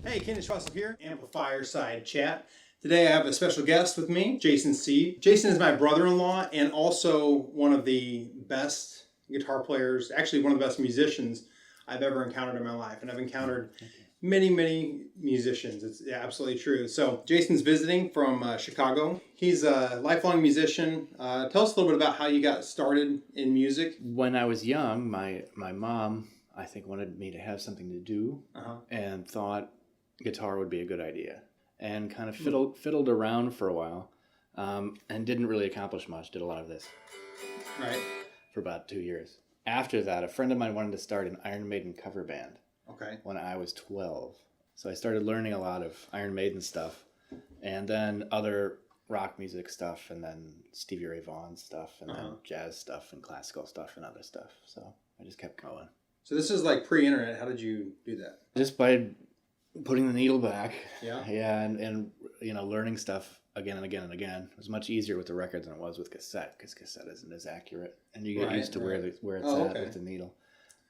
Hey, Kennis here, Amplifier Side Chat. Today I have a special guest with me, Jason Seed. Jason is my brother-in-law and also one of the best guitar players, actually one of the best musicians I've ever encountered in my life. And I've encountered many musicians. It's absolutely true. So Jason's visiting from Chicago. He's a lifelong musician. Tell us a little bit about how you got started in music. When I was young, my mom, I think, wanted me to have something to do and thought guitar would be a good idea, and kind of fiddled around for a while and didn't really accomplish much. Did a lot of this for about 2 years. After that, a friend of mine wanted to start an Iron Maiden cover band when I was 12. So I started learning a lot of Iron Maiden stuff and then other rock music stuff, and then Stevie Ray Vaughan stuff, and then jazz stuff and classical stuff and other stuff. So I just kept going. So this is like pre-internet. How did you do that? Just by putting the needle back. Yeah, and you know, learning stuff again and again and again. It was much easier with the record than it was with cassette, because cassette isn't as accurate, and you get used to where it's at with the needle.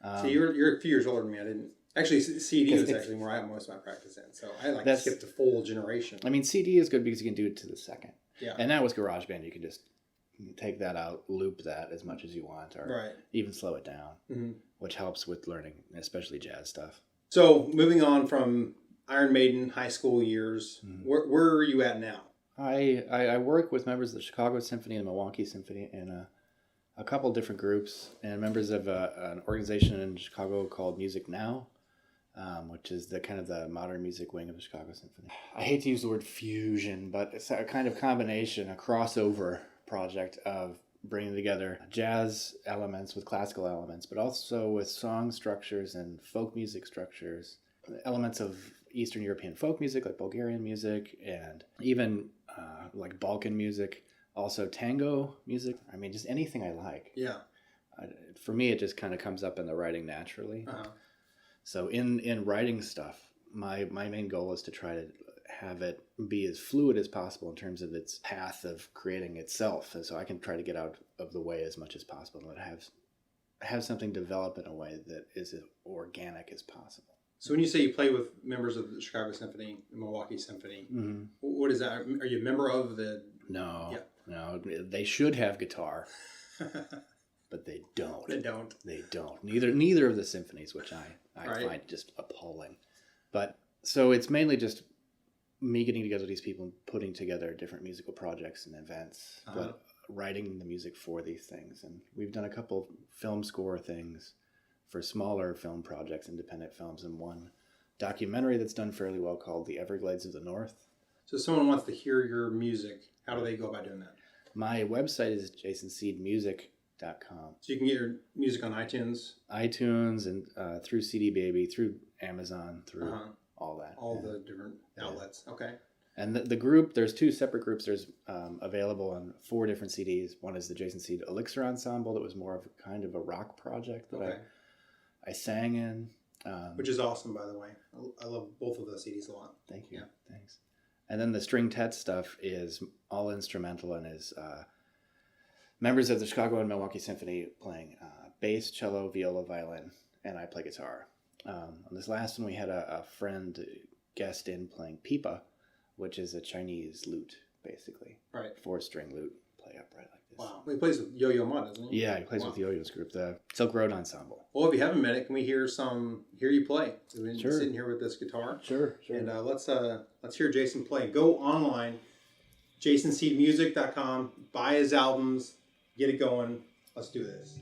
So you're a few years older than me. I didn't actually. CD is actually where I have most of my practice in. So I like to skip the full generation. I mean, CD is good because you can do it to the second. Yeah. And now with GarageBand, you can just take that out, loop that as much as you want, or even slow it down, which helps with learning, especially jazz stuff. So moving on from Iron Maiden high school years, where are you at now? I work with members of the Chicago Symphony and the Milwaukee Symphony in a couple different groups, and members of an organization in Chicago called Music Now, which is the kind of the modern music wing of the Chicago Symphony. I hate to use the word fusion, but it's a kind of combination, a crossover project of bringing together jazz elements with classical elements, but also with song structures and folk music structures, elements of Eastern European folk music like Bulgarian music, and even like Balkan music, also tango music. I mean, just anything I like. Yeah. For me, it just kind of comes up in the writing naturally. So in writing stuff, my main goal is to try to have it be as fluid as possible in terms of its path of creating itself. And so I can try to get out of the way as much as possible and have something develop in a way that is as organic as possible. So when you say you play with members of the Chicago Symphony, the Milwaukee Symphony, what is that? Are you a member of the... No, they should have guitar, but they don't. They don't. Neither of the symphonies, which I find just appalling. But so it's mainly just me getting together with these people and putting together different musical projects and events, but writing the music for these things. And we've done a couple film score things for smaller film projects, independent films, and one documentary that's done fairly well called The Everglades of the North. So if someone wants to hear your music, how do they go about doing that? My website is jasonseedmusic.com. So you can get your music on iTunes? iTunes and through CD Baby, through Amazon, through all that. All the different outlets. Okay. And the group, there's two separate groups. There's available on 4 different CDs. One is the Jason Seed Elixir Ensemble that was more of a kind of a rock project that I sang in. Which is awesome, by the way. I love both of those CDs a lot. Thank you. Yeah. Thanks. And then the String Tet stuff is all instrumental and is members of the Chicago and Milwaukee Symphony playing bass, cello, viola, violin, and I play guitar. On this last one, we had a friend guest in playing pipa, which is a Chinese lute, basically. Right. 4-string lute, play upright like this. Wow. He plays with Yo-Yo Ma, doesn't he? Yeah, he plays with Yo-Yo's group, the Silk Road Ensemble. Well, if you haven't met it, can we hear you play? So we've been sitting here with this guitar. Sure. And let's hear Jason play. Go online, jasonseedmusic.com, buy his albums, get it going. Let's do this.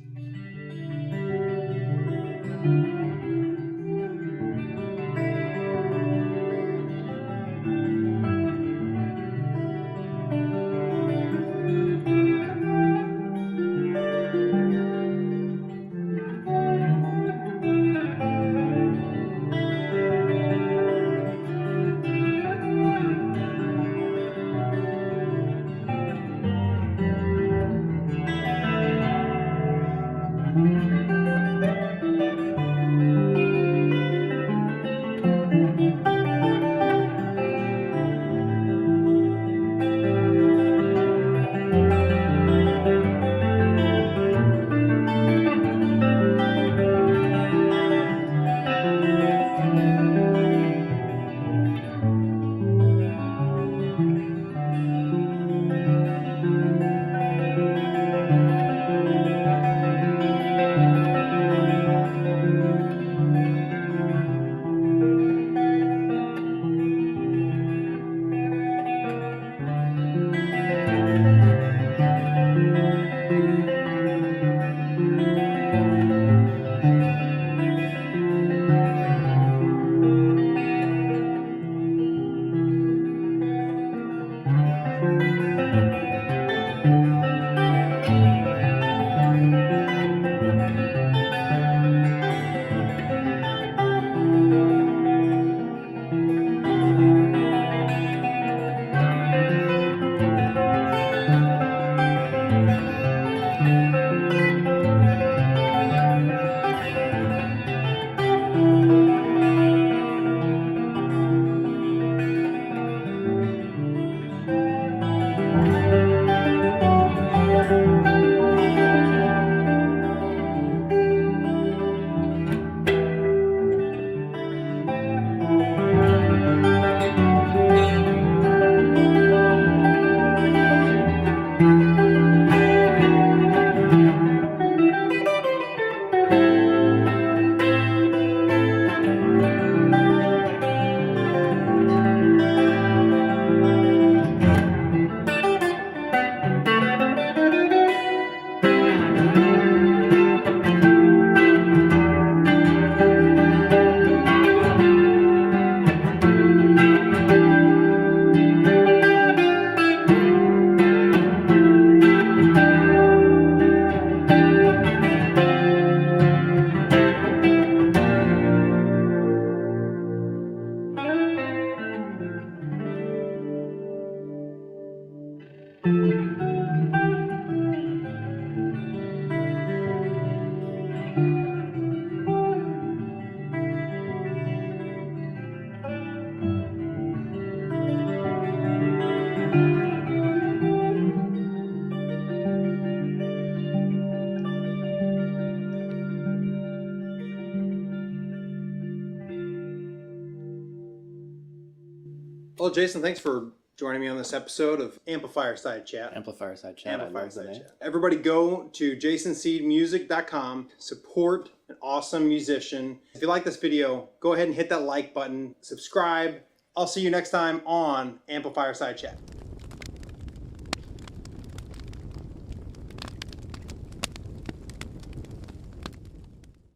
Well, Jason, thanks for joining me on this episode of Amplifier Side Chat. Amplifier Side Chat. I Amplifier love the Side name. Chat. Everybody go to jasonseedmusic.com. Support an awesome musician. If you like this video, go ahead and hit that like button. Subscribe. I'll see you next time on Amplifier Side Chat.